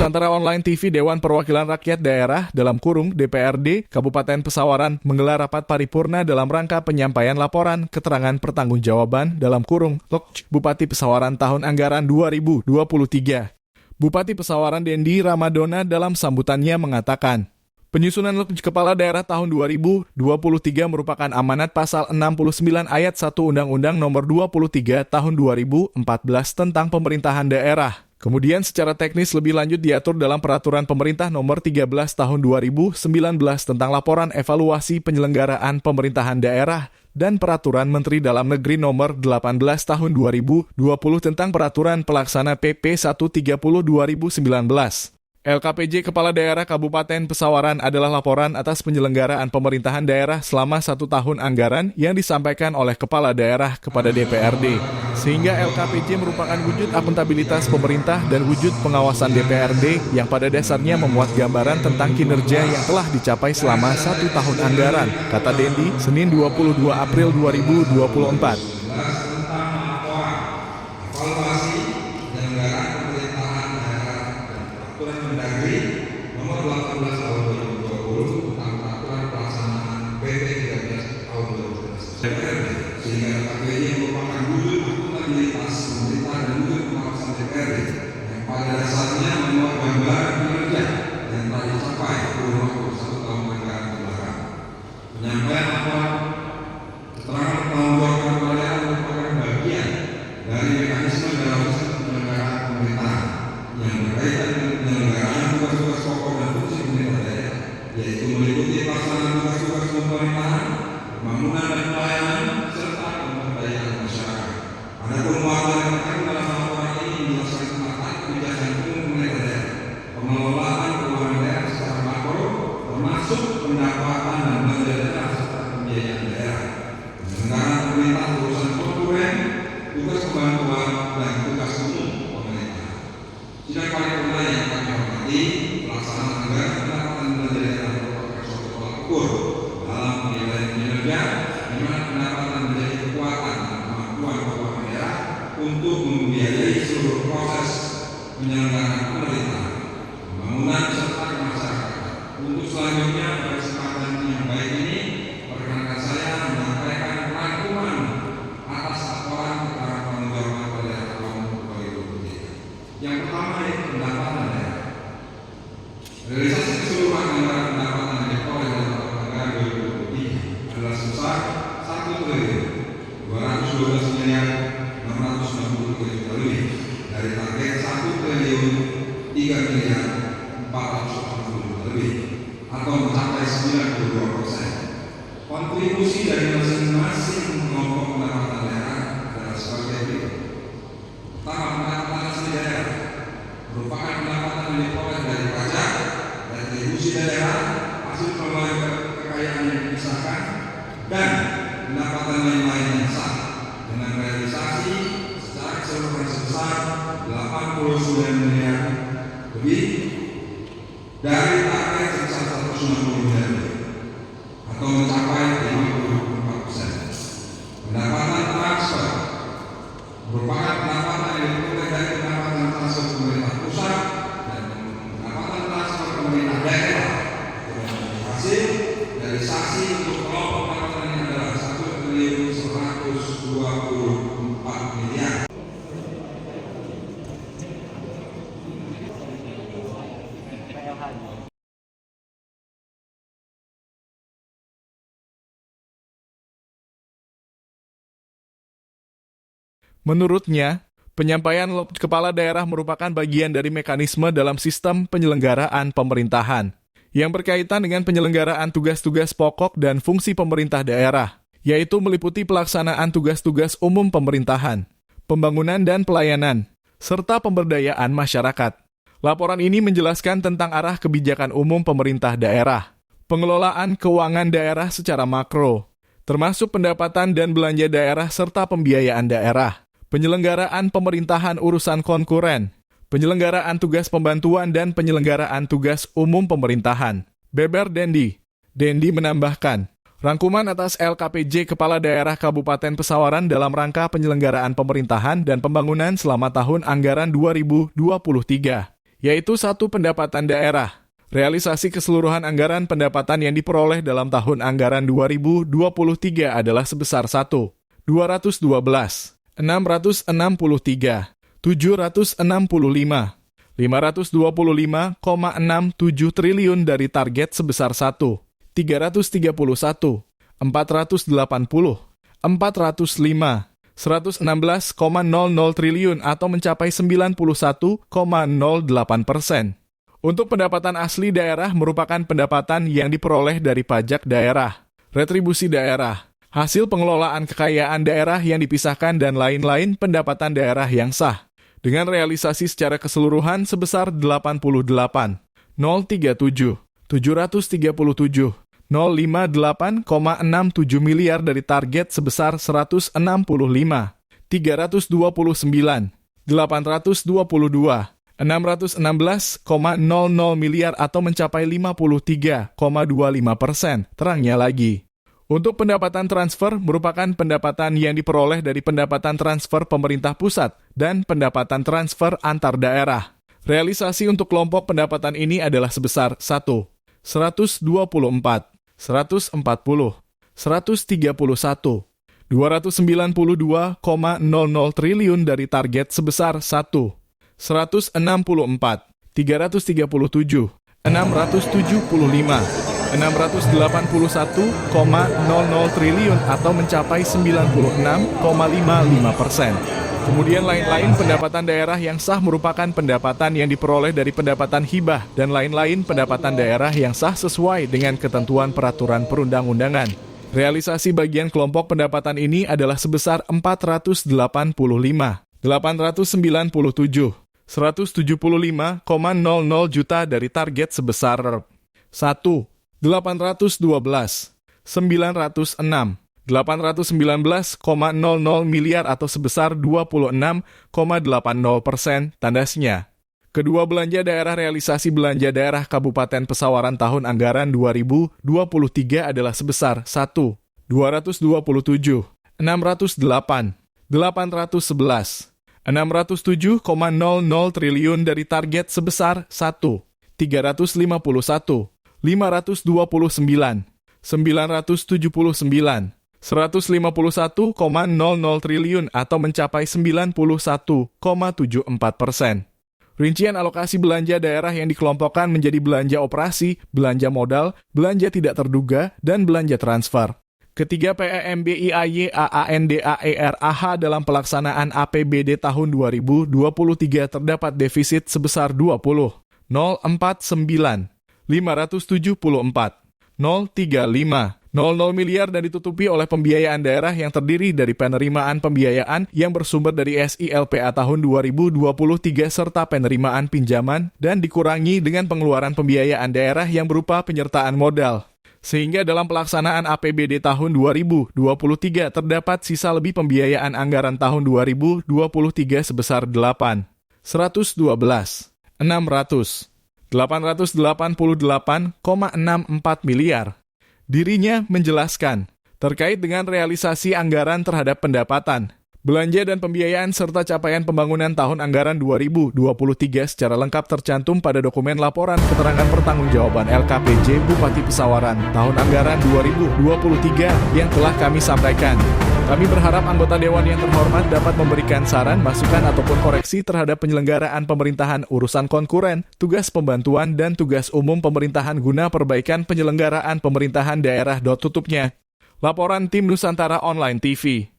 Nusantara Online TV Dewan Perwakilan Rakyat Daerah dalam kurung DPRD Kabupaten Pesawaran menggelar rapat paripurna dalam rangka penyampaian laporan keterangan pertanggungjawaban dalam kurung LOKJ Bupati Pesawaran tahun anggaran 2023. Bupati Pesawaran Dendi Ramadona dalam sambutannya mengatakan, penyusunan LOKJ Kepala Daerah tahun 2023 merupakan amanat pasal 69 ayat 1 Undang-Undang Nomor 23 tahun 2014 tentang pemerintahan daerah. Kemudian secara teknis lebih lanjut diatur dalam Peraturan Pemerintah Nomor 13 Tahun 2019 tentang laporan evaluasi penyelenggaraan pemerintahan daerah dan Peraturan Menteri Dalam Negeri Nomor 18 Tahun 2020 tentang Peraturan Pelaksana PP 130 2019. LKPJ Kepala Daerah Kabupaten Pesawaran adalah laporan atas penyelenggaraan pemerintahan daerah selama 1 tahun anggaran yang disampaikan oleh Kepala Daerah kepada DPRD. Sehingga LKPJ merupakan wujud akuntabilitas pemerintah dan wujud pengawasan DPRD yang pada dasarnya memuat gambaran tentang kinerja yang telah dicapai selama 1 tahun anggaran, kata Dendi, Senin 22 April 2024. Mendagri nomor 18 tahun 2020 tentang peraturan pelaksanaan PP 13 tahun 2013 sehingga LKPJ merupakan wujud akuntabilitas pemerintah dan wujud pengawasan DPRD yang pada dasarnya memuat gambaran kinerja yang telah dicapai kurun waktu 1 tahun anggaran belakang. Penyampaian laporan keterangan pertanggungjawaban kepala daerah merupakan bagian dari mekanisme dalam sistem penyelenggaraan pemerintahan yang berkaitan dengan penyelenggaraan tugas-tugas pokok dan fungsi pemerintah daerah, yaitu meliputi pelaksanaan tugas-tugas pemerintahan, pembangunan dan pelayanan, serta pemberdayaan masyarakat. Adapun muatan yang terkait dalam laporan ini menjelaskan tentang kebijakan umum pemerintah daerah, pengelolaan keuangan daerah secara makro, termasuk pendapatan dan belanja daerah serta pembiayaan daerah, penyelenggaraan pemerintah urusan konkuren, tugas pembantuan dan tugas umum. Sidang paripurna yang kami hormati, pelaksanaan anggaran pendapatan belanja daerah merupakan suatu tolak ukur dalam penilaian kinerja, di mana pendapatan menjadi kekuatan dan kemampuan keuangan daerah untuk membiayai seluruh proses penyelenggaraan pemerintahan, pembangunan serta kemasyarakatan. Untuk selanjutnya pada kesempatan yang baik ini, perkenankan saya menyampaikan rangkuman atas laporan keterangan pertanggungjawaban pada tahun 2023. Yang pertama yaitu pendapatan daerah. Realisasi keseluruhan anggaran pendapatan yang diperoleh dalam tahun anggaran 2023 adalah sebesar 1.212.693 juta lebih dari target 1.304.480 juta lebih atau mencapai 92%. Kontribusi dari masing-masing kelompok pendapatan daerah adalah sebagai berikut. Pertama, pendapatan asli daerah merupakan pendapatan yang diperoleh dari pajak, retribusi daerah, hasil pengelolaan kekayaan yang dipisahkan, dan pendapatan lain-lain yang sah dengan realisasi secara keseluruhan sebesar 89 miliar lebih dari target sebesar 190 miliar lebih atau mencapai 54%. Pendapatan transfer merupakan pendapatan yang diperoleh dari pendapatan transfer pemerintah pusat dan pendapatan transfer pemerintah daerah hasil dari saksi untuk kelompok pendapatan ini adalah 1.124 miliar. Menurutnya, penyampaian LOKJ Kepala Daerah merupakan bagian dari mekanisme dalam sistem penyelenggaraan pemerintahan yang berkaitan dengan penyelenggaraan tugas-tugas pokok dan fungsi pemerintah daerah, yaitu meliputi pelaksanaan tugas-tugas umum pemerintahan, pembangunan dan pelayanan, serta pemberdayaan masyarakat. Laporan ini menjelaskan tentang arah kebijakan umum pemerintah daerah, pengelolaan keuangan daerah secara makro, termasuk pendapatan dan belanja daerah serta pembiayaan daerah, penyelenggaraan pemerintahan urusan konkuren, penyelenggaraan tugas pembantuan dan penyelenggaraan tugas umum pemerintahan. Beber Dendi. Dendi menambahkan, rangkuman atas LKPJ Kepala Daerah Kabupaten Pesawaran dalam rangka penyelenggaraan pemerintahan dan pembangunan selama tahun anggaran 2023 yaitu 1. Pendapatan daerah. Realisasi keseluruhan anggaran pendapatan yang diperoleh dalam tahun anggaran 2023 adalah sebesar 1. 212, 663, 765, 525,67 triliun dari target sebesar 1. 331, 480, 405, 116,00 triliun atau mencapai 91,08%. Untuk pendapatan asli daerah merupakan pendapatan yang diperoleh dari pajak daerah, retribusi daerah, hasil pengelolaan kekayaan daerah yang dipisahkan dan lain-lain pendapatan daerah yang sah. Dengan realisasi secara keseluruhan sebesar 88,037, 737, 058,67 miliar dari target sebesar 165, 329, 822, 616,00 miliar atau mencapai 53,25%. Terangnya lagi. Untuk pendapatan transfer merupakan pendapatan yang diperoleh dari pendapatan transfer pemerintah pusat dan pendapatan transfer antar daerah. Realisasi untuk kelompok pendapatan ini adalah sebesar 1. 124, 140, 131, 292,00 triliun dari target sebesar 1. 164, 337, 675, 681,00 triliun atau mencapai 96,55%. Kemudian lain-lain pendapatan daerah yang sah merupakan pendapatan yang diperoleh dari pendapatan hibah dan lain-lain pendapatan daerah yang sah sesuai dengan ketentuan peraturan perundang-undangan. Realisasi bagian kelompok pendapatan ini adalah sebesar 485, 897, 175,00 juta dari target sebesar 1. 812, 906, 819,00 miliar atau sebesar 26,80%, tandasnya. Kedua belanja daerah realisasi belanja daerah Kabupaten Pesawaran tahun anggaran 2023 adalah sebesar 1. 227, 608, 811, 607,00 triliun dari target sebesar 1. 351, 529, 979, 151,00 triliun atau mencapai 91,74%. Rincian alokasi belanja daerah yang dikelompokkan menjadi belanja operasi, belanja modal, belanja tidak terduga, dan belanja transfer. Ketiga PEMBIAY AANDAERAH dalam pelaksanaan APBD tahun 2023 terdapat defisit sebesar 20,049, 574, 035,00 miliar dan ditutupi oleh pembiayaan daerah yang terdiri dari penerimaan pembiayaan yang bersumber dari SILPA tahun 2023 serta penerimaan pinjaman dan dikurangi dengan pengeluaran pembiayaan daerah yang berupa penyertaan modal. Sehingga dalam pelaksanaan APBD tahun 2023 terdapat sisa lebih pembiayaan anggaran tahun 2023 sebesar 812,600, 888,64 miliar. Dirinya menjelaskan, terkait dengan realisasi anggaran terhadap pendapatan, belanja dan pembiayaan serta capaian pembangunan tahun anggaran 2023 secara lengkap tercantum pada dokumen laporan keterangan pertanggungjawaban LKPJ Bupati Pesawaran tahun anggaran 2023 yang telah kami sampaikan. Kami berharap anggota Dewan yang terhormat dapat memberikan saran, masukan, ataupun koreksi terhadap penyelenggaraan pemerintahan urusan konkuren, tugas pembantuan, dan tugas umum pemerintahan guna perbaikan penyelenggaraan pemerintahan daerah. Tutupnya. Laporan Tim Nusantara Online TV.